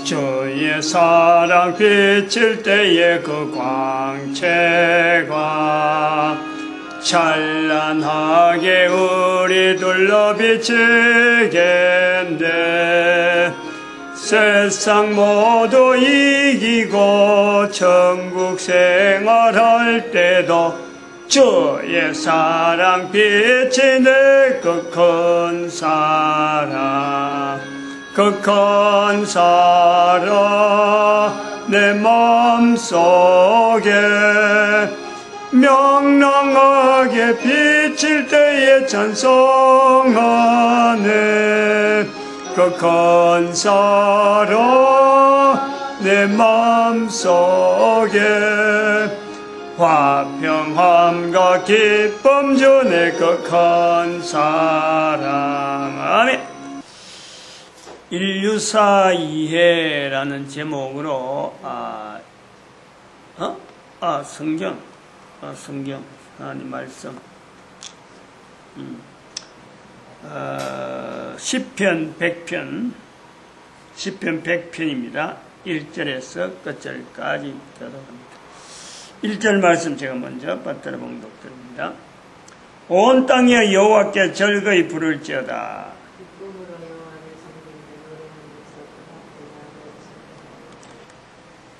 주의 사랑 비칠 때의 그 광채가 찬란하게 우리 둘러 비치겠네. 세상 모두 이기고 천국 생활할 때도 주의 사랑 비치네. 그 큰 사랑, 그 큰 사랑 내 마음속에 명랑하게 비칠 때에 찬송하네. 그 큰 사랑 내 마음속에 화평함과 기쁨 주네. 그 큰 사랑. 아멘. 인류사 이해라는 제목으로 성경 하나님 말씀 시편 100편입니다. 1절에서 끝절까지 교독합니다. 1절 말씀 제가 먼저 받들어 봉독드립니다. 온 땅에 여호와께 즐거이 부를지어다.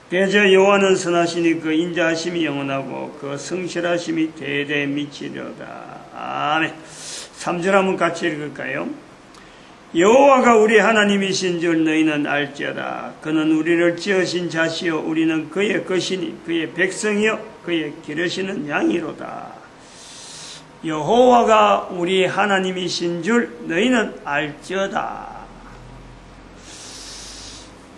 대저 여호와는 선하시니 그 인자하심이 영원하고 그 성실하심이 대대 미치려다. 아멘. 3절 한번 같이 읽을까요? 여호와가 우리 하나님이신 줄 너희는 알지어다. 그는 우리를 지으신 자시요 우리는 그의 것이니 그의 백성이요 그의 기르시는 양이로다. 여호와가 우리 하나님이신 줄 너희는 알지어다.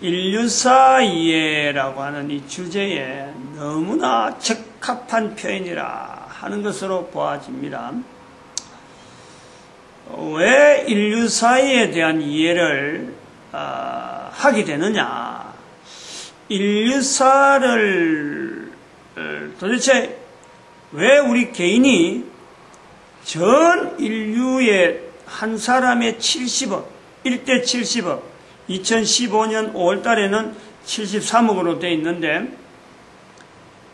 인류사 이해라고 하는 이 주제에 너무나 적합한 표현이라 하는 것으로 보아집니다. 왜 인류사에 대한 이해를 하게 되느냐? 인류사를 도대체 왜 우리 개인이 전 인류의 한 사람의 70억, 1대 70억, 2015년 5월달에는 73억으로 되어 있는데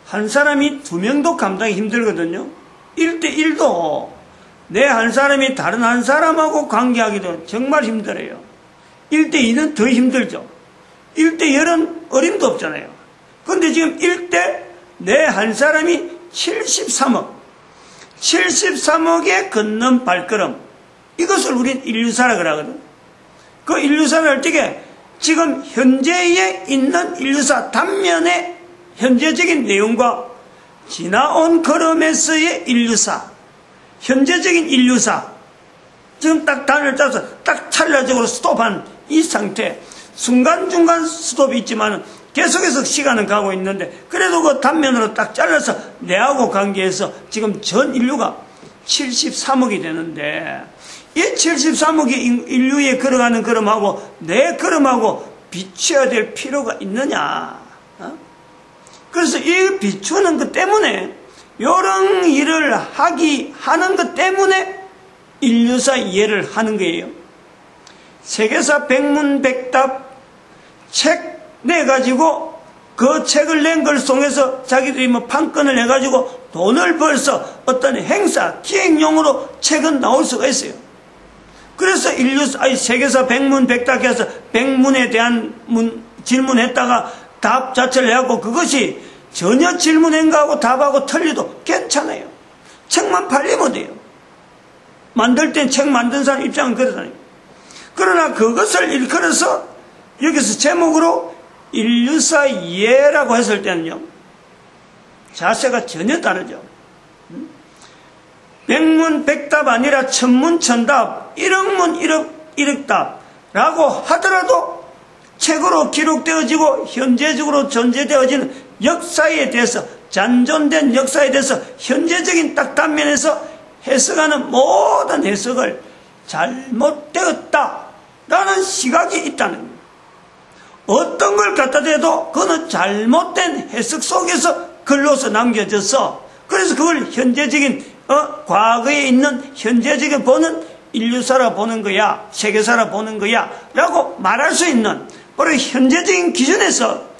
한 사람이 2명도 감당이 힘들거든요. 1대 1도 내 한 사람이 다른 한 사람하고 관계하기도 정말 힘들어요. 1대 2는 더 힘들죠. 1대 10은 어림도 없잖아요. 그런데 지금 1대 내 한 사람이 73억에 걷는 발걸음, 이것을 우린 인류사라 그러거든. 그 인류사를 할 때 지금 현재에 있는 인류사 단면의 현재적인 내용과 지나온 걸음에서의 인류사, 현재적인 인류사, 지금 딱 단을 짜서 딱 찰나적으로 스톱한 이 상태, 순간중간 스톱이 있지만 계속해서 시간은 가고 있는데 그래도 그 단면으로 딱 잘라서 내하고 관계해서 지금 전 인류가 73억이 되는데 이 73억의 인류에 걸어가는 걸음하고 내 걸음하고 비춰야 될 필요가 있느냐? 그래서 이 비추는 것 때문에 이런 일을 하는 것 때문에 인류사 이해를 하는 거예요. 세계사 백문백답 책 내가지고 그 책을 낸 걸 통해서 자기들이 판권을 해가지고 돈을 벌서 어떤 행사, 기획용으로 책은 나올 수가 있어요. 그래서 세계사 백문백답해서 백문에 대한 질문했다가 답 자체를 해갖고 그것이 전혀 질문한 거하고 답하고 틀려도 괜찮아요. 책만 팔리면 돼요. 만들 땐 책 만든 사람 입장은 그러잖아요. 그러나 그것을 일컬어서 여기서 제목으로 인류사 이해라고 했을 때는요, 자세가 전혀 다르죠. 백문백답 아니라 천문천답, 일억문 일억답라고 하더라도 책으로 기록되어지고 현재적으로 존재되어지는 역사에 대해서, 잔존된 역사에 대해서 현재적인 딱 단면에서 해석하는 모든 해석을 잘못되었다라는 시각이 있다는 거예요. 어떤 걸 갖다 대도 그거는 잘못된 해석 속에서 글로서 남겨져서, 그래서 그걸 현재적인 과거에 있는 현재적인 보는 인류사라 보는 거야, 세계사라 보는 거야 라고 말할 수 있는 바로 현재적인 기준에서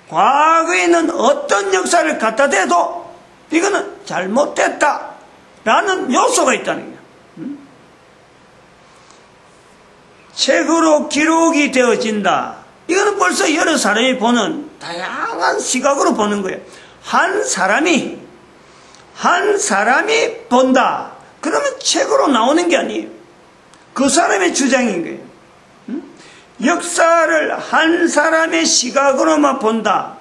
과거에 있는 어떤 역사를 갖다 대도 이거는 잘못됐다라는 요소가 있다는 거예요. 책으로 기록이 되어진다. 이거는 벌써 여러 사람이 보는 다양한 시각으로 보는 거예요. 한 사람이 본다. 그러면 책으로 나오는 게 아니에요. 그 사람의 주장인 거예요. 역사를 한 사람의 시각으로만 본다.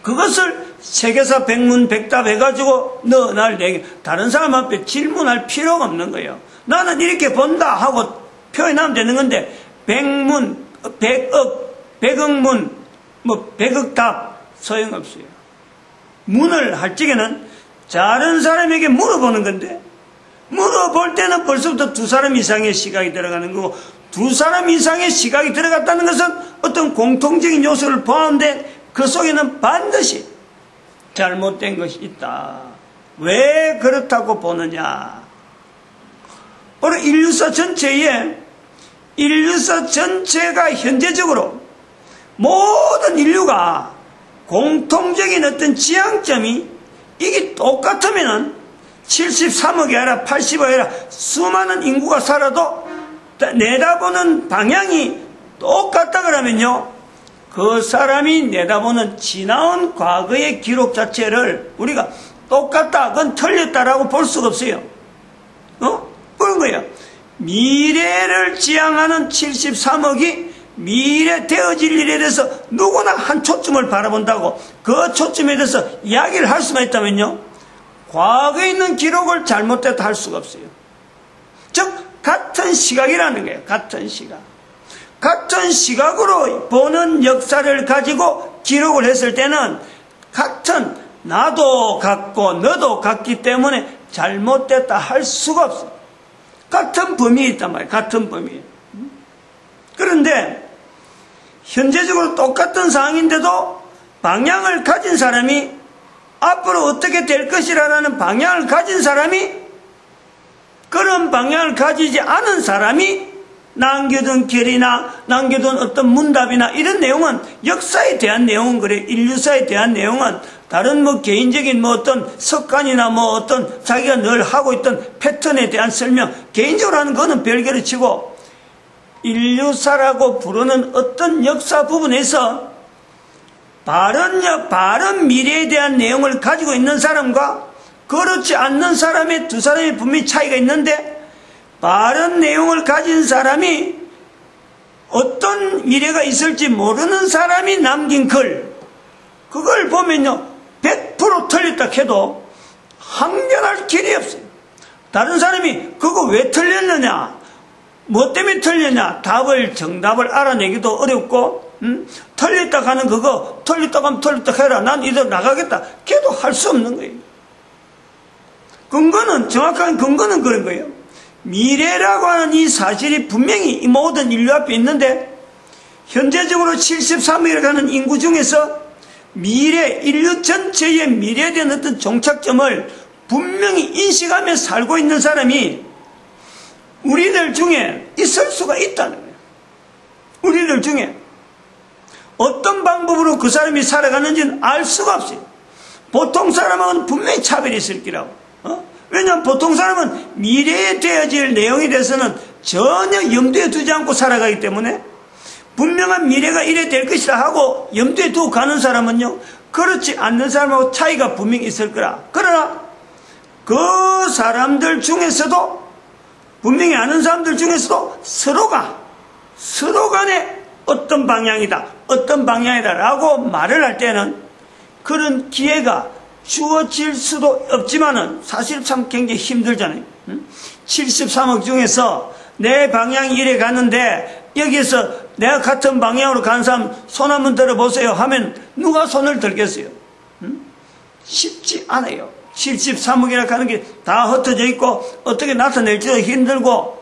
그것을 세계사 백문백답 해가지고 날 내게 다른 사람 앞에 질문할 필요가 없는 거예요. 나는 이렇게 본다 하고 표현하면 되는 건데 백문, 백억문, 백억답 소용없어요. 문을 할 적에는 다른 사람에게 물어보는 건데 물어볼 때는 벌써부터 두 사람 이상의 시각이 들어가는 거고 두 사람 이상의 시각이 들어갔다는 것은 어떤 공통적인 요소를 포함된 그 속에는 반드시 잘못된 것이 있다. 왜 그렇다고 보느냐? 바로 인류사 전체가 현재적으로 모든 인류가 공통적인 어떤 지향점이 이게 똑같으면은 73억이 아니라 80억이 아니라 수많은 인구가 살아도 내다보는 방향이 똑같다 그러면요, 그 사람이 내다보는 지나온 과거의 기록 자체를 우리가 똑같다, 그건 틀렸다라고 볼 수가 없어요. 그런 거예요. 미래를 지향하는 73억이 미래 되어질 일에 대해서 누구나 한 초점을 바라본다고 그 초점에 대해서 이야기를 할 수만 있다면요, 과거에 있는 기록을 잘못됐다 할 수가 없어요. 즉 같은 시각이라는 거예요. 같은 시각으로 보는 역사를 가지고 기록을 했을 때는 같은 나도 같고 너도 같기 때문에 잘못됐다 할 수가 없어요. 같은 범위에 있단 말이에요. 같은 범위에. 그런데 현재적으로 똑같은 상황인데도 방향을 가진 사람이 앞으로 어떻게 될 것이라는 방향을 가진 사람이 그런 방향을 가지지 않은 사람이 남겨둔 결이나 남겨둔 어떤 문답이나 이런 내용은 역사에 대한 내용은 그래. 인류사에 대한 내용은 다른 개인적인 어떤 습관이나 어떤 자기가 늘 하고 있던 패턴에 대한 설명, 개인적으로 하는 거는 별개로 치고 인류사라고 부르는 어떤 역사 부분에서 바른 미래에 대한 내용을 가지고 있는 사람과 그렇지 않는 사람의 두 사람이 분명히 차이가 있는데 바른 내용을 가진 사람이 어떤 미래가 있을지 모르는 사람이 남긴 글, 그걸 보면요 100% 틀렸다 해도 항변할 길이 없어요. 다른 사람이 그거 왜 틀렸느냐, 뭐 때문에 틀렸냐, 정답을 알아내기도 어렵고 틀렸다 하는 그거 틀렸다 하면 틀렸다 해라, 난 이대로 나가겠다, 걔도 할 수 없는 거예요. 정확한 근거는 그런 거예요. 미래라고 하는 이 사실이 분명히 이 모든 인류 앞에 있는데 현재적으로 73억이라고 하는 인구 중에서 인류 전체의 미래에 대한 어떤 종착점을 분명히 인식하며 살고 있는 사람이 우리들 중에 있을 수가 있다는 거예요. 우리들 중에 어떤 방법으로 그 사람이 살아가는지는 알 수가 없어요. 보통 사람은 분명히 차별이 있을 거라고. 왜냐하면 보통 사람은 미래에 되어질 내용에 대해서는 전혀 염두에 두지 않고 살아가기 때문에 분명한 미래가 이래 될 것이라 하고 염두에 두고 가는 사람은요, 그렇지 않는 사람하고 차이가 분명히 있을 거라. 그러나 그 사람들 중에서도, 분명히 아는 사람들 중에서도 서로 간에 어떤 방향이다 라고 말을 할 때는 그런 기회가 주어질 수도 없지만은 사실 참 굉장히 힘들잖아요. 73억 중에서 내 방향이 이래 가는데 여기에서 내가 같은 방향으로 가는 사람 손 한번 들어보세요 하면 누가 손을 들겠어요? 쉽지 않아요. 73억이라 하는 게 다 흩어져 있고 어떻게 나타낼지도 힘들고,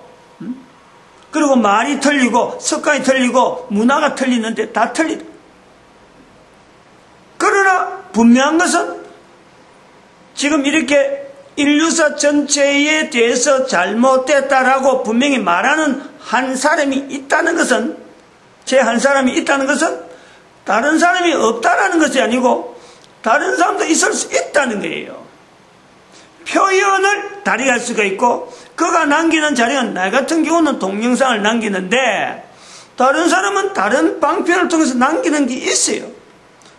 그리고 말이 틀리고 습관이 틀리고 문화가 틀리는데 다 틀리다. 그러나 분명한 것은 지금 이렇게 인류사 전체에 대해서 잘못됐다라고 분명히 말하는 한 사람이 있다는 것은 제 한 사람이 있다는 것은 다른 사람이 없다라는 것이 아니고 다른 사람도 있을 수 있다는 거예요. 표현을 다르게 할 수가 있고 그가 남기는 자료는 나 같은 경우는 동영상을 남기는데 다른 사람은 다른 방편을 통해서 남기는 게 있어요.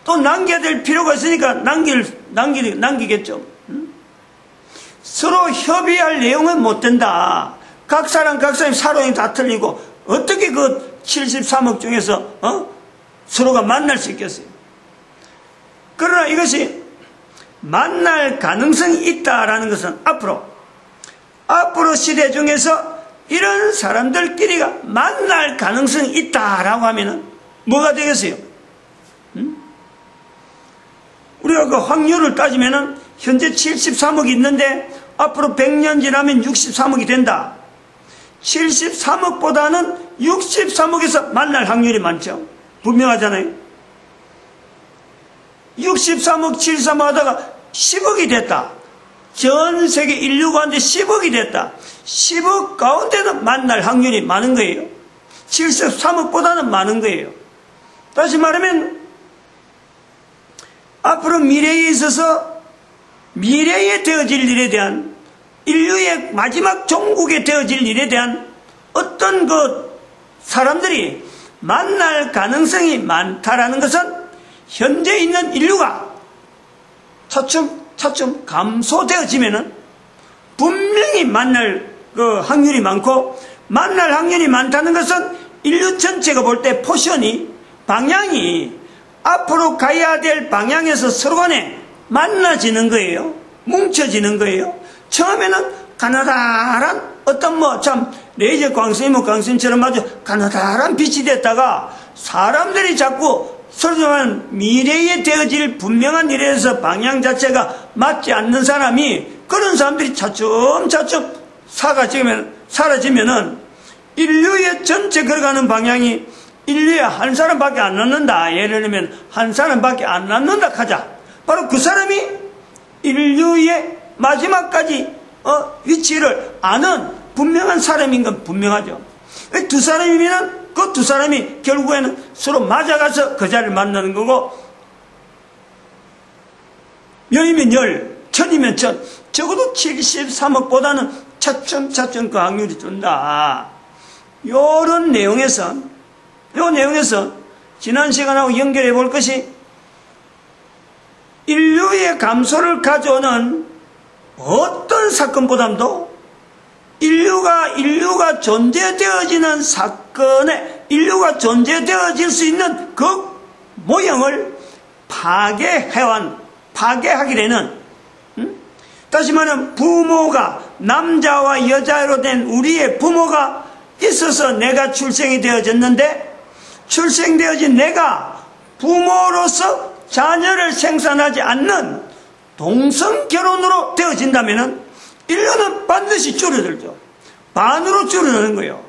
또 남겨야 될 필요가 있으니까 남기겠죠. 서로 협의할 내용은 못 된다. 각 사람이 사론이 다 틀리고 어떻게 그 73억 중에서 서로가 만날 수 있겠어요. 그러나 이것이 만날 가능성이 있다라는 것은 앞으로 시대 중에서 이런 사람들끼리가 만날 가능성이 있다라고 하면은 뭐가 되겠어요? 우리가 그 확률을 따지면은 현재 73억이 있는데 앞으로 100년 지나면 63억이 된다. 73억보다는 63억에서 만날 확률이 많죠. 분명하잖아요. 63억, 73억 하다가 10억이 됐다. 전 세계 인류 가운데 10억이 됐다. 10억 가운데는 만날 확률이 많은 거예요. 73억보다는 많은 거예요. 다시 말하면 앞으로 미래에 있어서 미래에 되어질 일에 대한 인류의 마지막 종국에 되어질 일에 대한 어떤 사람들이 만날 가능성이 많다라는 것은 현재 있는 인류가 차츰 감소되어지면은 분명히 만날 확률이 많고 만날 확률이 많다는 것은 인류 전체가 볼 때 포션이 방향이 앞으로 가야 될 방향에서 서로 간에 만나지는 거예요. 뭉쳐지는 거예요. 처음에는 가느다란 어떤 참 레이저 광선처럼 아주 가느다란 빛이 됐다가 사람들이 자꾸 설명한 미래에 되어질 분명한 일에 대해서 방향 자체가 맞지 않는 사람이 그런 사람들이 차츰 사라지면은 인류의 전체 걸어가는 방향이 인류에 한 사람밖에 안 남는다. 예를 들면 한 사람밖에 안 남는다 하자. 바로 그 사람이 인류의 마지막까지 위치를 아는 분명한 사람인 건 분명하죠. 두 사람이면은 그 두 사람이 결국에는 서로 맞아가서 그 자리를 만나는 거고, 열이면 열, 천이면 천, 적어도 73억보다는 차츰 그 확률이 든다. 요런 내용에서 지난 시간하고 연결해 볼 것이 인류의 감소를 가져오는 어떤 사건보다도 인류가 존재되어지는 사건에 인류가 존재되어질 수 있는 그 모형을 파괴하게 되는, 다시 말하면 부모가 남자와 여자로 된 우리의 부모가 있어서 내가 출생이 되어졌는데 출생되어진 내가 부모로서 자녀를 생산하지 않는 동성결혼으로 되어진다면 인류는 반드시 줄어들죠. 반으로 줄어드는 거예요.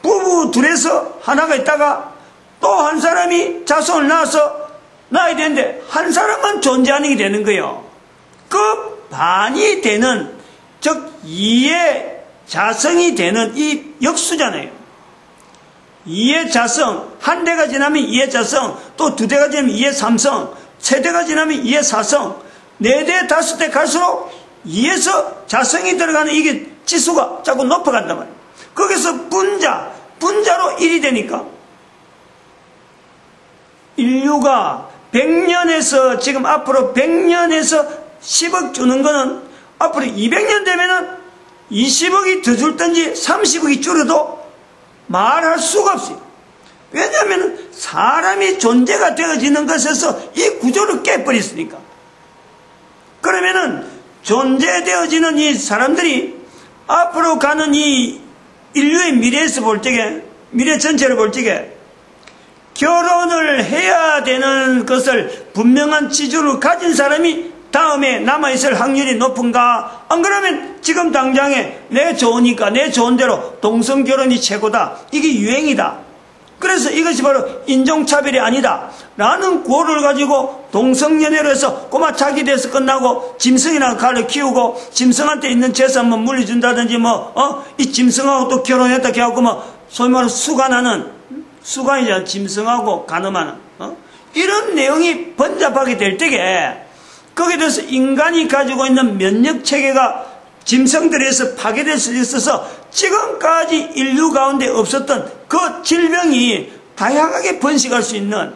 부부 둘에서 하나가 있다가 또 한 사람이 자손을 낳아서 낳아야 되는데 한 사람만 존재하게 되는 거예요. 그 반이 되는, 즉 2의 자성이 되는 이 역수잖아요. 2의 자성, 한 대가 지나면 2의 자성, 또 2대가 지나면 2의 3성, 3대가 지나면 2의 4성, 4대, 5대 갈수록 2에서 자성이 들어가는 이게 지수가 자꾸 높아간단 말이에요. 거기서 분자로 1이 되니까 인류가 100년에서 지금 앞으로 100년에서 10억 주는 거는 앞으로 200년 되면은 20억이 더 줄든지 30억이 줄어도 말할 수가 없어요. 왜냐하면 사람이 존재가 되어지는 것에서 이 구조를 깨버렸으니까. 그러면은 존재되어지는 이 사람들이 앞으로 가는 이 인류의 미래에서 볼 적에, 미래 전체를 볼 적에 결혼을 해야 되는 것을 분명한 지주를 가진 사람이 다음에 남아있을 확률이 높은가? 안 그러면 지금 당장에 내 좋으니까 내 좋은 대로 동성결혼이 최고다. 이게 유행이다. 그래서 이것이 바로 인종차별이 아니다 라는 구호를 가지고 동성연애로 해서 꼬마 자기 돼서 끝나고 짐승이나 가를 키우고 짐승한테 있는 재산만 물려준다든지 이 짐승하고 또 결혼했다 해갖고 소위 말하는 수가 나는 수간이자 짐승하고 가늠하는 이런 내용이 번잡하게 될 때에 거기에 대해서 인간이 가지고 있는 면역체계가 짐승들에서 파괴될 수 있어서 지금까지 인류 가운데 없었던 그 질병이 다양하게 번식할 수 있는,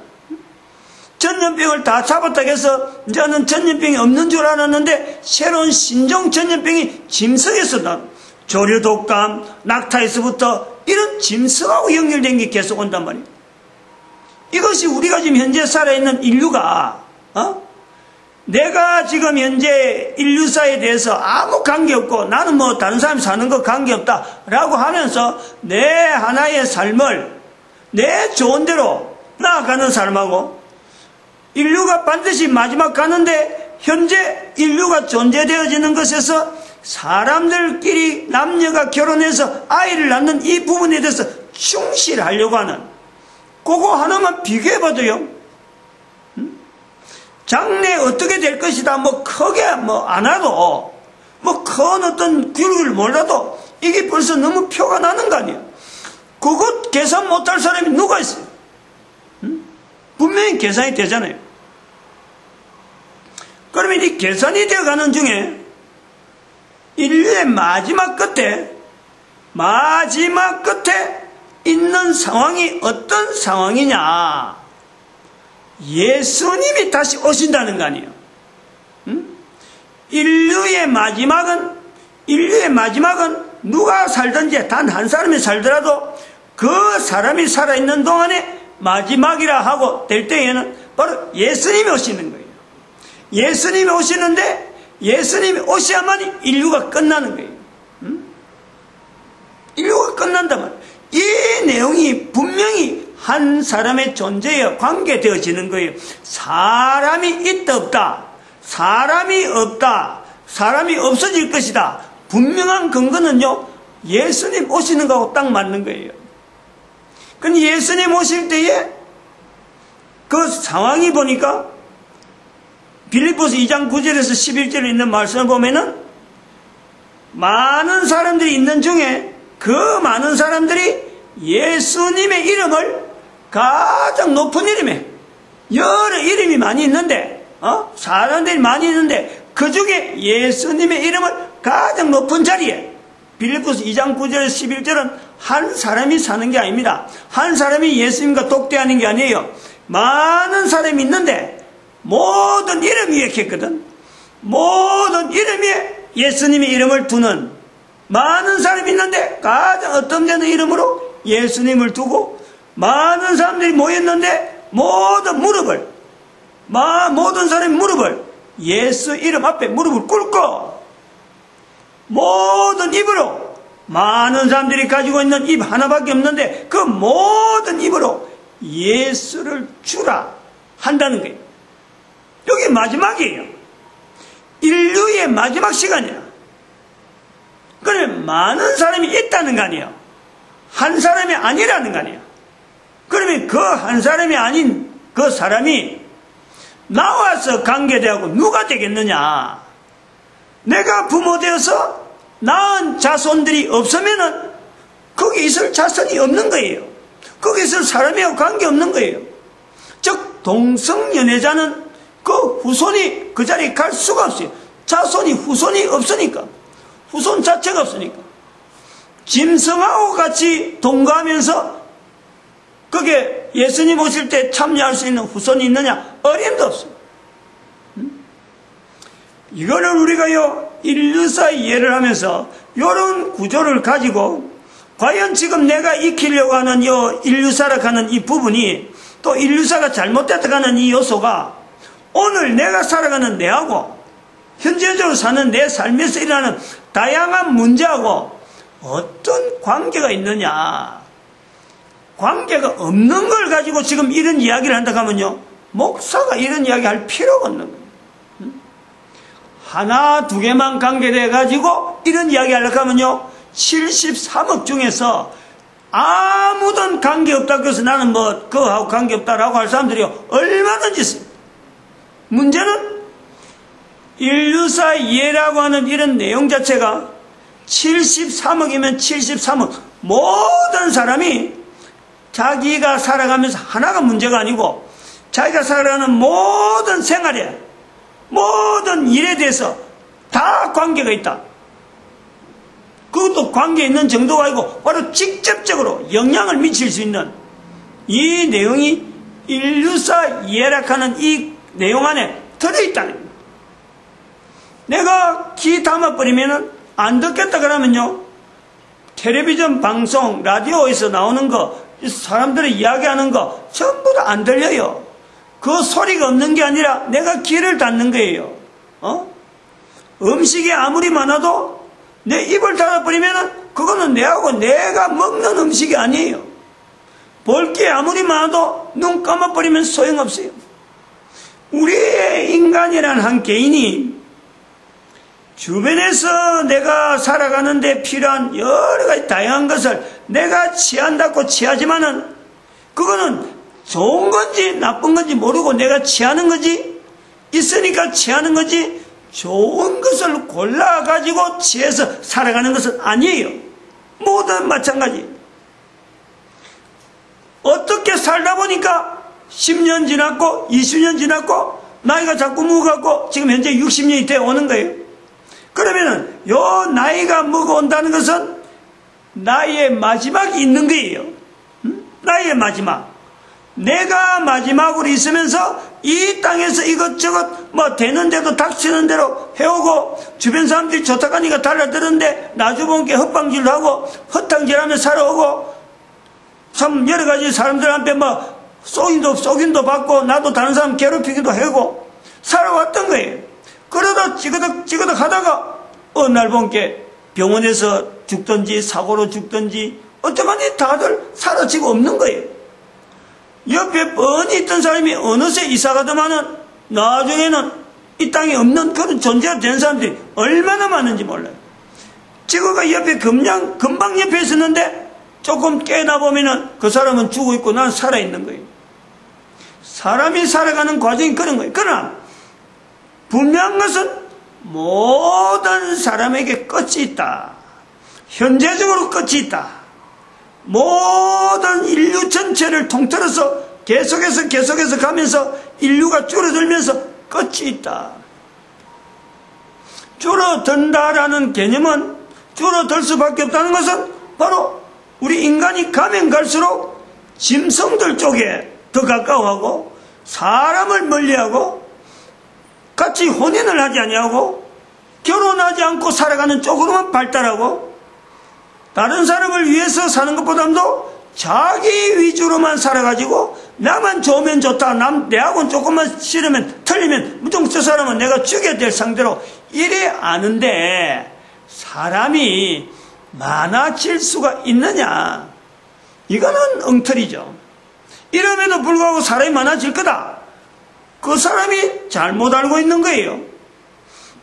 전염병을 다 잡았다고 해서 저는 전염병이 없는 줄 알았는데 새로운 신종 전염병이 짐승에서 난 조류독감, 낙타에서부터 이런 짐승하고 연결된 게 계속 온단 말이에요. 이것이 우리가 지금 현재 살아있는 인류가 내가 지금 현재 인류사에 대해서 아무 관계없고 나는 뭐 다른 사람이 사는 거 관계없다 라고 하면서 내 하나의 삶을 내 좋은 대로 나아가는 사람하고, 인류가 반드시 마지막 가는데 현재 인류가 존재되어지는 것에서 사람들끼리 남녀가 결혼해서 아이를 낳는 이 부분에 대해서 충실하려고 하는, 그거 하나만 비교해봐도요, 장래 어떻게 될 것이다 뭐 크게 뭐 안 와도 뭐 큰 어떤 규율을 몰라도 이게 벌써 너무 표가 나는 거 아니에요. 그것 계산 못할 사람이 누가 있어요? 분명히 계산이 되잖아요. 그러면 이 계산이 되어가는 중에 인류의 마지막 끝에 있는 상황이 어떤 상황이냐? 예수님이 다시 오신다는 거 아니에요. 인류의 마지막은 누가 살든지 단 한 사람이 살더라도 그 사람이 살아있는 동안에 마지막이라 하고 될 때에는 바로 예수님이 오시는 거예요. 예수님이 오시는데 예수님이 오셔야만 인류가 끝나는 거예요. 인류가 끝난단 말이에요. 이 내용이 분명히 한 사람의 존재에 관계되어지는 거예요. 사람이 있다 없다, 사람이 없다, 사람이 없어질 것이다, 분명한 근거는요 예수님 오시는 거하고 딱 맞는 거예요. 근데 예수님 오실 때에 그 상황이 보니까 빌립보서 2장 9절에서 11절에 있는 말씀을 보면은 많은 사람들이 있는 중에 그 많은 사람들이 예수님의 이름을 가장 높은 이름에, 여러 이름이 많이 있는데 사람들이 많이 있는데 그 중에 예수님의 이름을 가장 높은 자리에, 빌립보서 2장 9절 11절은 한 사람이 사는 게 아닙니다. 한 사람이 예수님과 독대하는 게 아니에요. 많은 사람이 있는데 모든 이름 위에 했거든. 모든 이름 위에 예수님의 이름을 두는 많은 사람이 있는데 가장 어떤 데는 이름으로 예수님을 두고, 많은 사람들이 모였는데 모든 사람이 무릎을 예수 이름 앞에 무릎을 꿇고 모든 입으로, 많은 사람들이 가지고 있는 입 하나밖에 없는데 그 모든 입으로 예수를 주라 한다는 거예요. 여기 마지막이에요. 인류의 마지막 시간이야. 그래, 많은 사람이 있다는 거 아니에요. 한 사람이 아니라는 거 아니에요. 그러면 그 한 사람이 아닌 그 사람이 나와서 관계되고 누가 되겠느냐? 내가 부모 되어서 낳은 자손들이 없으면은 거기 있을 자손이 없는 거예요. 거기 있을 사람이하고 관계없는 거예요. 즉 동성연애자는 그 후손이 그 자리에 갈 수가 없어요. 자손이 후손이 없으니까, 후손 자체가 없으니까. 짐승하고 같이 동거하면서 거기에 예수님 오실 때 참여할 수 있는 후손이 있느냐? 어림도 없습니다. 이거를 우리가요 인류사 이해를 하면서 이런 구조를 가지고 과연 지금 내가 익히려고 하는 이 인류사라 하는 이 부분이, 또 인류사가 잘못됐다 하는 이 요소가 오늘 내가 살아가는 내하고 현재적으로 사는 내 삶에서 일어나는 다양한 문제하고 어떤 관계가 있느냐? 관계가 없는 걸 가지고 지금 이런 이야기를 한다고 하면요, 목사가 이런 이야기 할 필요가 없는 거예요. 하나 두 개만 관계돼 가지고 이런 이야기 하려고 하면요 73억 중에서 아무든 관계없다고 해서 나는 뭐 그거하고 관계없다라고 할 사람들이 얼마든지 있습니다. 문제는 인류사 이해라고 하는 이런 내용 자체가 73억이면 73억 모든 사람이 자기가 살아가면서 하나가 문제가 아니고 자기가 살아가는 모든 생활에 모든 일에 대해서 다 관계가 있다. 그것도 관계 있는 정도가 아니고 바로 직접적으로 영향을 미칠 수 있는 이 내용이 인류사 이해락하는 이 내용 안에 들어있다는 겁니다. 내가 귀 담아버리면 안 듣겠다 그러면요, 텔레비전 방송, 라디오에서 나오는 거, 사람들이 이야기하는 거 전부 다 안 들려요. 그 소리가 없는 게 아니라 내가 귀를 닫는 거예요. 음식이 아무리 많아도 내 입을 닫아버리면 그거는 내하고 내가 먹는 음식이 아니에요. 볼 게 아무리 많아도 눈 감아버리면 소용없어요. 우리의 인간이라는 한 개인이 주변에서 내가 살아가는데 필요한 여러 가지 다양한 것을 내가 취한다고 취하지만은 그거는 좋은 건지 나쁜 건지 모르고 내가 취하는 거지, 있으니까 취하는 거지, 좋은 것을 골라가지고 취해서 살아가는 것은 아니에요. 모든 마찬가지. 어떻게 살다 보니까 10년 지났고 20년 지났고 나이가 자꾸 먹어갖고 지금 현재 60년이 되어 오는 거예요. 그러면은 요 나이가 먹어온다는 것은 나이의 마지막이 있는 거예요. 나이의 마지막. 내가 마지막으로 있으면서 이 땅에서 이것저것 뭐 되는 대로 닥치는 대로 해오고 주변 사람들이 좋다고 하니까 달라드는데 나주본게 헛방질도 하고 헛탕질하며 살아오고 참 여러 가지 사람들한테 뭐 쏘긴도 받고 나도 다른 사람 괴롭히기도 하고 살아왔던 거예요. 그러다 찌그덕 하다가 어느 날 본게 병원에서 죽든지 사고로 죽든지 어쩌면 다들 사라지고 없는 거예요. 옆에 뻔히 있던 사람이 어느새 이사가더만은 나중에는 이 땅에 없는 그런 존재가 된 사람들이 얼마나 많은지 몰라요. 지구가 옆에 금방 옆에 있었는데 조금 깨어나보면은 그 사람은 죽어 있고 난 살아있는 거예요. 사람이 살아가는 과정이 그런 거예요. 그러나 분명한 것은 모든 사람에게 끝이 있다. 현재적으로 끝이 있다. 모든 인류 전체를 통틀어서 계속해서 가면서 인류가 줄어들면서 끝이 있다. 줄어든다라는 개념은 줄어들 수밖에 없다는 것은 바로 우리 인간이 가면 갈수록 짐승들 쪽에 더 가까워하고 사람을 멀리하고 같이 혼인을 하지 아니하고 결혼하지 않고 살아가는 쪽으로만 발달하고 다른 사람을 위해서 사는 것보다도 자기 위주로만 살아가지고 나만 좋으면 좋다, 내하고는 조금만 싫으면 틀리면 무조건 저 사람은 내가 죽여야 될 상대로 이래 아는데 사람이 많아질 수가 있느냐? 이거는 엉터리죠. 이름에도 불구하고 사람이 많아질 거다. 그 사람이 잘못 알고 있는 거예요.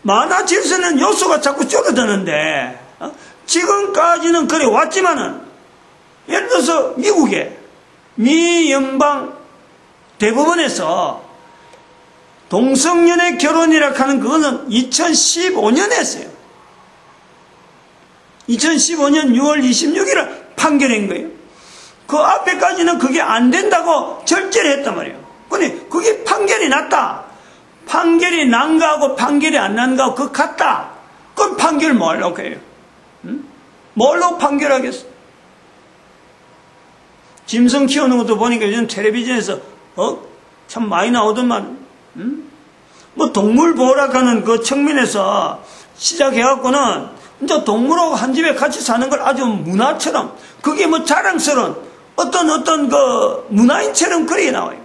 많아질 수 있는 요소가 자꾸 줄어드는데 지금까지는 그래 왔지만은 예를 들어서 미국에 미 연방 대법원에서 동성연애 결혼이라 하는 그거는 2015년에 했어요. 2015년 6월 26일에 판결한 거예요. 그 앞에까지는 그게 안 된다고 절제를 했단 말이에요. 근데 그게 판결이 났다. 판결이 난 거하고 판결이 안 난 거하고 그거 같다. 그럼 판결을 뭐 하려고 해요? 뭘로 판결하겠어? 짐승 키우는 것도 보니까 요즘 텔레비전에서 참 많이 나오더만. 뭐 동물 보호라는 그 측면에서 시작해갖고는 이제 동물하고 한 집에 같이 사는 걸 아주 문화처럼 그게 뭐 자랑스러운 어떤 그 문화인처럼 그렇게 나와요.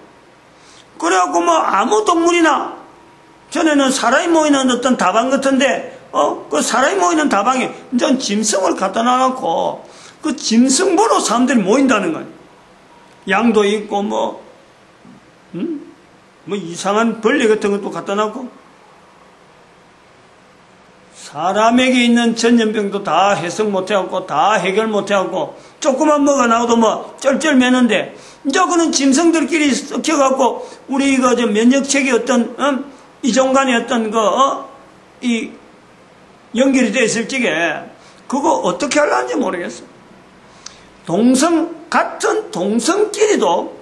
그래갖고 뭐 아무 동물이나 전에는 사람이 모이는 어떤 다방 같은데 그 사람이 모이는 다방에 이제 짐승을 갖다 놔놓고 그 짐승 보러 사람들이 모인다는 거예요. 양도 있고 뭐 이상한 벌레 같은 것도 갖다 놔고 사람에게 있는 전염병도 다 해석 못해갖고 다 해결 못해갖고 조그만 뭐가 나와도 뭐 쩔쩔매는데 이제 그는 짐승들끼리 섞여갖고 우리 이거 저 면역체계 어떤 이종 간의 어떤 이 연결이 되어 있을 적에 그거 어떻게 하려는지 모르겠어. 같은 동성끼리도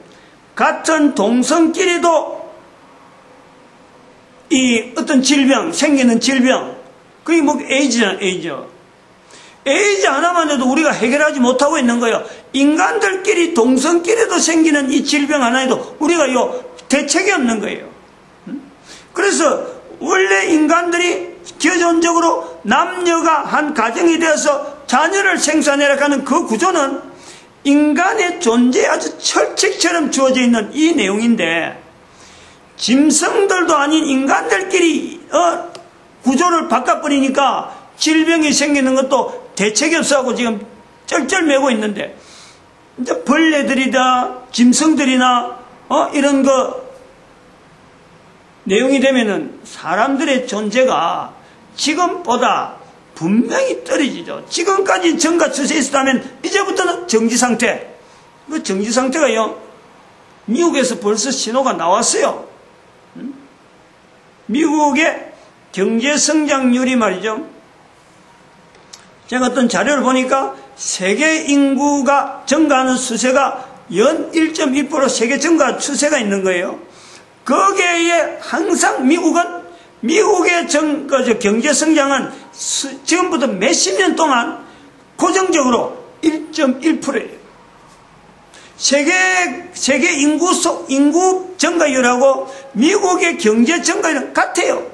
이 어떤 질병, 생기는 질병, 그게 뭐 에이즈잖아, 에이즈. 에이즈 하나만 해도 우리가 해결하지 못하고 있는 거예요. 인간들끼리, 동성끼리도 생기는 이 질병 하나에도 우리가 대책이 없는 거예요. 그래서 원래 인간들이 기존적으로 남녀가 한 가정이 되어서 자녀를 생산해라 하는 그 구조는 인간의 존재에 아주 철칙처럼 주어져 있는 이 내용인데, 짐승들도 아닌 인간들끼리 구조를 바꿔버리니까 질병이 생기는 것도 대책이 없어하고 지금 쩔쩔매고 있는데, 이제 벌레들이다, 짐승들이나 이런 내용이 되면은 사람들의 존재가 지금보다 분명히 떨어지죠. 지금까지 정가 추세에 있었다면 이제부터는 정지상태. 그 정지상태가요, 미국에서 벌써 신호가 나왔어요. 미국의 경제성장률이 말이죠, 제가 어떤 자료를 보니까 세계 인구가 증가하는 추세가 연 1.2% 세계 증가 추세가 있는 거예요. 거기에 항상 미국의 경제성장은 지금부터 몇십 년 동안 고정적으로 1.1%예요. 세계 인구 증가율하고 미국의 경제 증가율은 같아요.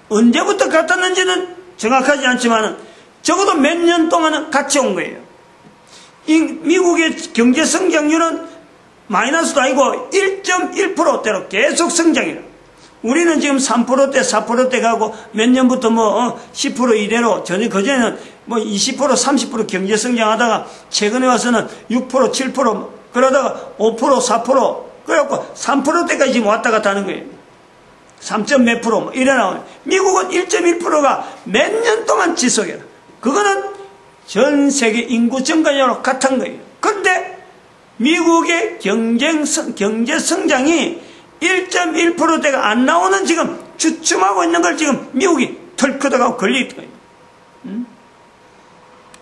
언제부터 같았는지는 정확하지 않지만 적어도 몇 년 동안은 같이 온 거예요. 미국의 경제 성장률은 마이너스도 아니고 1.1%대로 계속 성장해요. 우리는 지금 3%대, 4%대 가고 몇 년부터 10% 이대로, 그전에는 20%, 30% 경제 성장하다가 최근에 와서는 6%, 7%, 그러다가 5%, 4%, 그래갖고 3%대까지 지금 왔다 갔다 하는 거예요. 3점 몇 프로, 이래 나오네. 미국은 1.1%가 몇 년 동안 지속해요. 그거는 전 세계 인구 증가율로 같은 거예요. 그런데 미국의 경제 성장이 1.1%대가 안 나오는 지금 주춤하고 있는 걸 지금 미국이 털커덕하고 걸리는 거예요.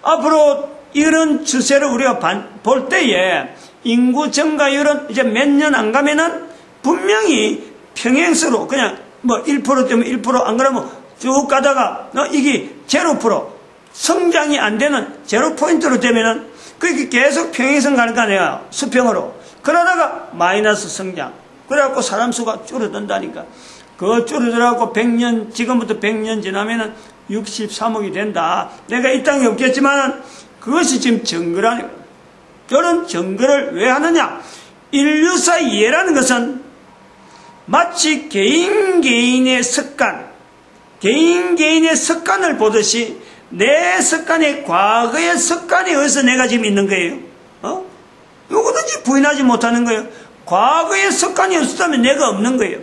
앞으로 이런 추세를 우리가 볼 때에 인구 증가율은 이제 몇 년 안 가면은 분명히 평행선으로 그냥 1%되면 1%, 안 그러면 쭉 가다가 이게 0% 성장이 안 되는 0%로 되면은 그게 계속 평행선 가는 거 아니에요. 수평으로. 그러다가 마이너스 성장. 그래갖고 사람 수가 줄어든다니까. 그거 줄어들어갖고 100년, 지금부터 100년 지나면은 63억이 된다. 내가 이 땅에 없겠지만 그것이 지금 정거라는 거예요. 저는 정거를 왜 하느냐? 인류사 이해라는 것은 마치 개인의 습관을 보듯이 내 습관이 과거의 습관에 의해서 내가 지금 있는 거예요. 누구든지 부인하지 못하는 거예요. 과거의 습관이 없었다면 내가 없는 거예요.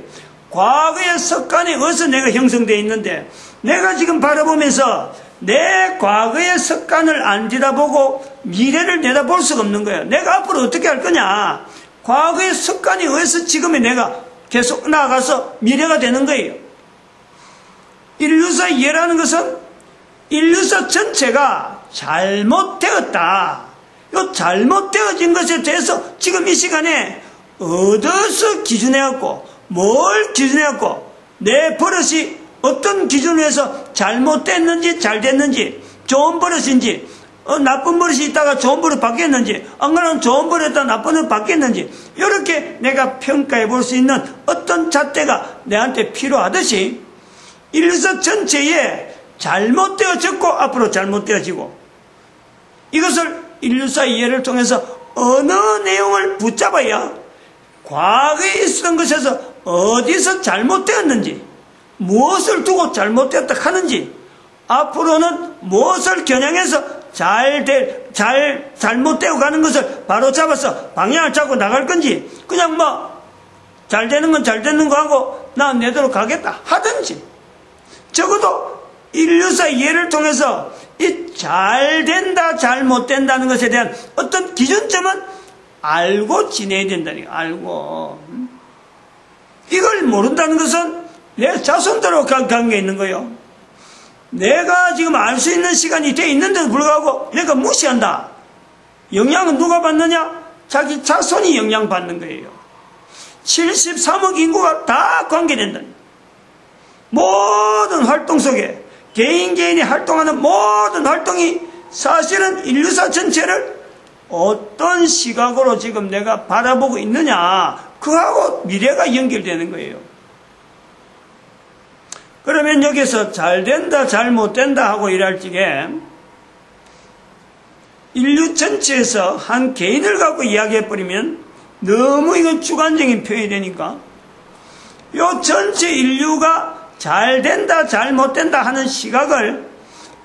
과거의 습관에 의해서 내가 형성되어 있는데, 내가 지금 바라보면서 내 과거의 습관을 안 뒤다보고 미래를 내다볼 수가 없는 거예요. 내가 앞으로 어떻게 할 거냐? 과거의 습관에 의해서 지금의 내가 계속 나아가서 미래가 되는 거예요. 인류사 이해라는 것은 인류사 전체가 잘못되었다. 이 잘못되어진 것에 대해서 지금 이 시간에 어디서 기준해갖고, 뭘 기준해갖고, 내 버릇이 어떤 기준에서 잘못됐는지 잘 됐는지, 좋은 버릇인지, 나쁜 버릇이 있다가 좋은 버릇 바뀌었는지, 안 그러면 좋은 버릇이다 나쁜 버릇 바뀌었는지, 이렇게 내가 평가해 볼 수 있는 어떤 잣대가 내한테 필요하듯이 인류사 전체에 잘못되어졌고 앞으로 잘못되어지고, 이것을 인류사 이해를 통해서 어느 내용을 붙잡아야 과거에 있었던 것에서 어디서 잘못되었는지, 무엇을 두고 잘못되었다 하는지, 앞으로는 무엇을 겨냥해서 잘못되어 가는 것을 바로 잡아서 방향을 잡고 나갈 건지, 그냥 잘 되는 건 잘 되는 거 하고 난 내대로 가겠다 하든지, 적어도 인류사 이해를 통해서 이 잘 된다 잘 못된다는 것에 대한 어떤 기준점은 알고 지내야 된다니까. 알고. 이걸 모른다는 것은 내 자손대로 관계에 있는 거예요. 내가 지금 알 수 있는 시간이 돼 있는데도 불구하고 내가 무시한다. 영향은 누가 받느냐? 자기 자손이 영향받는 거예요. 73억 인구가 다 관계된다. 모든 활동 속에 개인이 활동하는 모든 활동이 사실은 인류사 전체를 어떤 시각으로 지금 내가 바라보고 있느냐, 그하고 미래가 연결되는 거예요. 그러면 여기서 잘 된다, 잘 못된다 하고 일할 적에 인류 전체에서 한 개인을 갖고 이야기해버리면 너무 이건 주관적인 표현이 되니까 요 전체 인류가 잘 된다, 잘 못된다 하는 시각을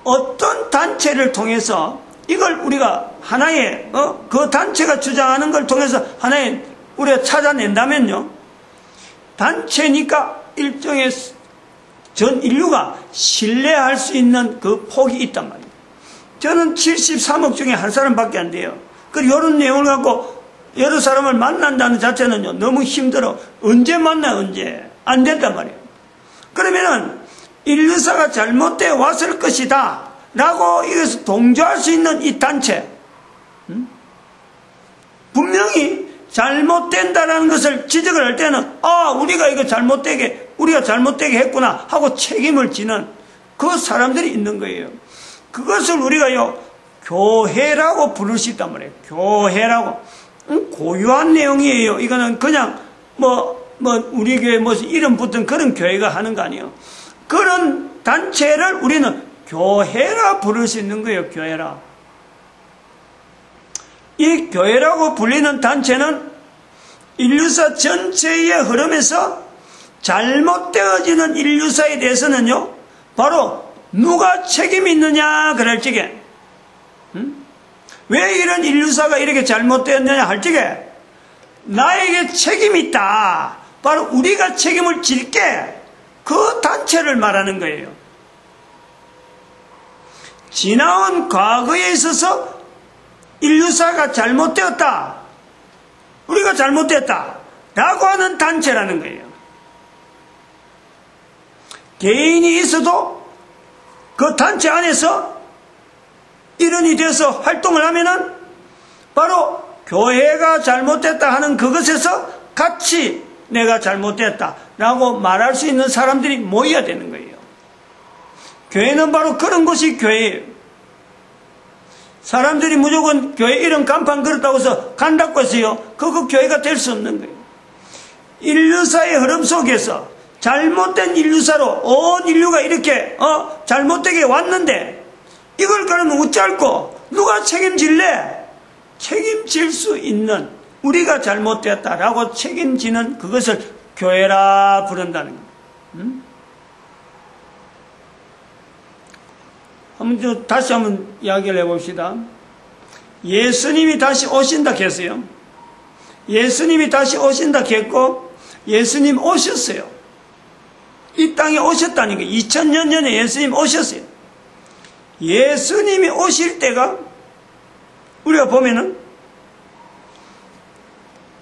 어떤 단체를 통해서 이걸 우리가 하나의 그 단체가 주장하는 걸 통해서 하나의 우리가 찾아낸다면요, 단체니까 일종의 전 인류가 신뢰할 수 있는 그 폭이 있단 말이에요. 저는 73억 중에 한 사람밖에 안 돼요. 그리고 이런 내용을 갖고 여러 사람을 만난다는 자체는요, 너무 힘들어. 언제 만나, 언제? 안 된단 말이에요. 그러면은 인류사가 잘못되어 왔을 것이다 라고 이것을 동조할 수 있는 이 단체, 분명히 잘못된다라는 것을 지적을 할 때는 우리가 이거 우리가 잘못되게 했구나 하고 책임을 지는 그 사람들이 있는 거예요. 그것을 우리가요, 교회라고 부를 수 있단 말이에요. 교회라고. 고유한 내용이에요. 이거는 그냥 우리 교회 무슨 이름 붙은 그런 교회가 하는 거 아니에요. 그런 단체를 우리는 교회라 부를 수 있는 거예요. 교회라. 이 교회라고 불리는 단체는 인류사 전체의 흐름에서 잘못되어지는 인류사에 대해서는요, 바로 누가 책임이 있느냐 그럴 적에, 왜 이런 인류사가 이렇게 잘못되었느냐 할 적에 나에게 책임이 있다, 바로 우리가 책임을 질게, 그 단체를 말하는 거예요. 지나온 과거에 있어서 인류사가 잘못되었다, 우리가 잘못되었다 라고 하는 단체라는 거예요. 개인이 있어도 그 단체 안에서 일원이 돼서 활동을 하면은 바로 교회가 잘못됐다 하는 그것에서 같이 내가 잘못됐다 라고 말할 수 있는 사람들이 모여야 되는 거예요. 교회는 바로 그런 것이 교회예요. 사람들이 무조건 교회 이름 간판 걸었다고 해서 간다고 해서요, 그거 교회가 될 수 없는 거예요. 인류사의 흐름 속에서 잘못된 인류사로 온 인류가 이렇게 잘못되게 왔는데, 이걸 그러면 어찌할꼬 누가 책임질래? 책임질 수 있는, 우리가 잘못되었다라고 책임지는 그것을 교회라 부른다는 거예요. 다시 한번 이야기를 해봅시다. 예수님이 다시 오신다 했어요. 예수님이 다시 오신다 했고, 예수님 오셨어요. 이 땅에 오셨다는 게 2000년 전에 예수님 오셨어요. 예수님이 오실 때가 우리가 보면은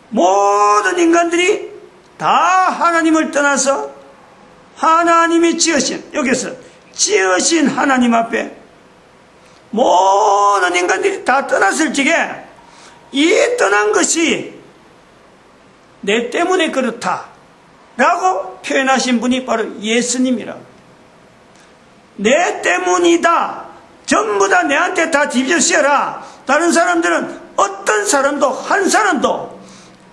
모든 인간들이 다 하나님을 떠나서 하나님이 지으신, 여기서 지으신 하나님 앞에 모든 인간들이 다 떠났을 적에 이 떠난 것이 내 때문에 그렇다 라고 표현하신 분이 바로 예수님이라고. 내 때문이다, 전부 다 내한테 다 뒤집어 씌워라. 다른 사람들은 어떤 사람도 한 사람도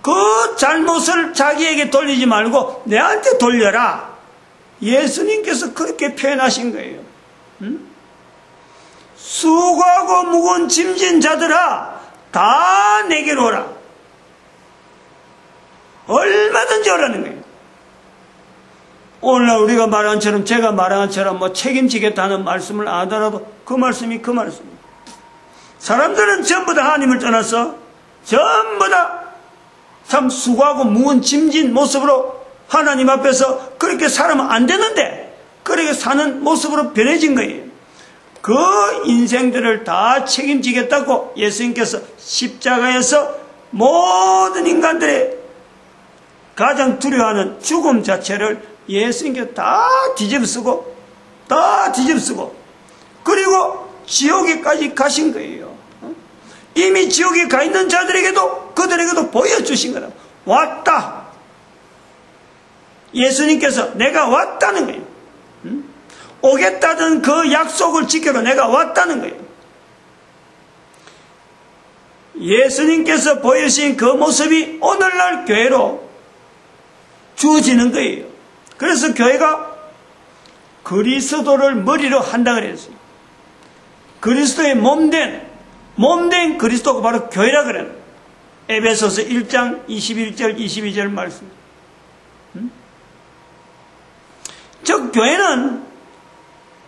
그 잘못을 자기에게 돌리지 말고 내한테 돌려라. 예수님께서 그렇게 표현하신 거예요. 수고하고 무거운 짐진 자들아, 다 내게로 오라. 얼마든지 오라는 거예요. 오늘날 우리가 말한 것처럼, 제가 말한 것처럼 책임지겠다는 말씀을 안 하더라도 그 말씀이 그 말씀입니다. 사람들은 전부 다 하나님을 떠나서 전부 다 참 수고하고 무거운 짐진 모습으로 하나님 앞에서 그렇게 살면 안 되는데 그렇게 사는 모습으로 변해진 거예요. 그 인생들을 다 책임지겠다고 예수님께서 십자가에서 모든 인간들의 가장 두려워하는 죽음 자체를 예수님께서 다 뒤집어쓰고 그리고 지옥에까지 가신 거예요. 이미 지옥에 가 있는 자들에게도 그들에게도 보여주신 거다. 왔다. 예수님께서 내가 왔다는 거예요. 오겠다던 그 약속을 지키러 내가 왔다는 거예요. 예수님께서 보여주신 그 모습이 오늘날 교회로 주어지는 거예요. 그래서 교회가 그리스도를 머리로 한다 그랬어요. 그리스도의 몸된 그리스도가 바로 교회라 그래요. 에베소서 1장 21절 22절 말씀. 즉 교회는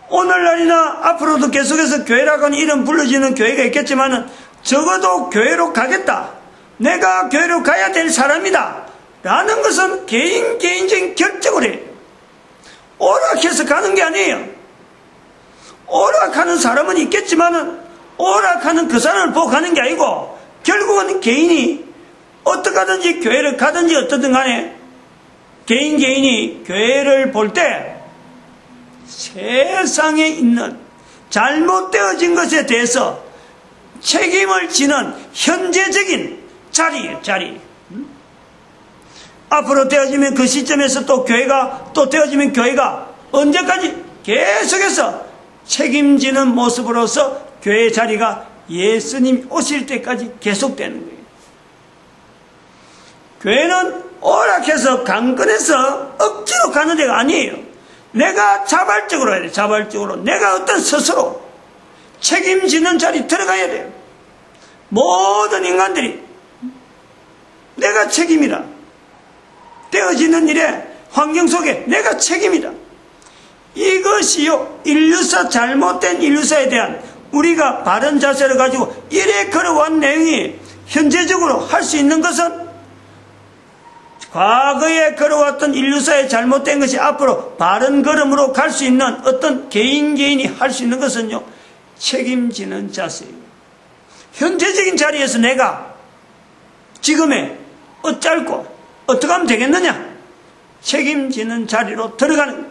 오늘날이나 앞으로도 계속해서 교회라고 하는 이름 불러지는 교회가 있겠지만 적어도 교회로 가겠다. 내가 교회로 가야 될 사람이다. 라는 것은 개인적인 결정을 해요. 오락해서 가는 게 아니에요. 오락하는 사람은 있겠지만 오락하는 그 사람을 보고 가는 게 아니고 결국은 개인이 어떻게 하든지 교회를 가든지 어떻든 간에 개인이 교회를 볼 때 세상에 있는 잘못되어진 것에 대해서 책임을 지는 현재적인 자리예요. 자리. 앞으로 되어지면 그 시점에서 또 되어지면 교회가 언제까지 계속해서 책임지는 모습으로서 교회의 자리가 예수님 오실 때까지 계속되는 거예요. 교회는 오락해서 강건해서 억지로 가는 데가 아니에요. 내가 자발적으로 해야 돼요. 자발적으로. 내가 어떤 스스로 책임지는 자리 들어가야 돼요. 모든 인간들이 내가 책임이다. 되어지는 일에 환경 속에 내가 책임이다. 이것이요. 잘못된 인류사에 대한 우리가 바른 자세를 가지고 이래 걸어온 내용이 현재적으로 할 수 있는 것은 과거에 걸어왔던 인류사의 잘못된 것이 앞으로 바른 걸음으로 갈 수 있는 어떤 개인이 할 수 있는 것은요. 책임지는 자세예요. 현재적인 자리에서 내가 지금에 어쩔고 어떻게 하면 되겠느냐? 책임지는 자리로 들어가는 거예요.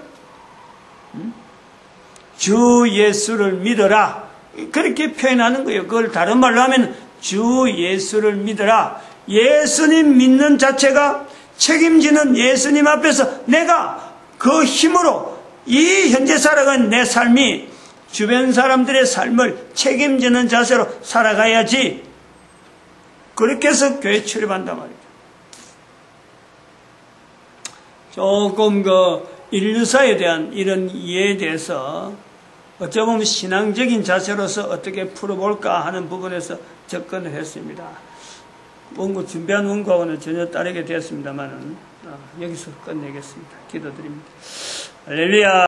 주 예수를 믿어라. 그렇게 표현하는 거예요. 그걸 다른 말로 하면 주 예수를 믿어라. 예수님 믿는 자체가 책임지는 예수님 앞에서 내가 그 힘으로 이 현재 살아가는 내 삶이 주변 사람들의 삶을 책임지는 자세로 살아가야지. 그렇게 해서 교회 출입한단 말이죠. 조금 인류사에 대한 이런 이해에 대해서 어쩌면 신앙적인 자세로서 어떻게 풀어볼까 하는 부분에서 접근을 했습니다. 준비한 원고하고는 전혀 다르게 되었습니다만 여기서 끝내겠습니다. 기도드립니다. 할렐루야.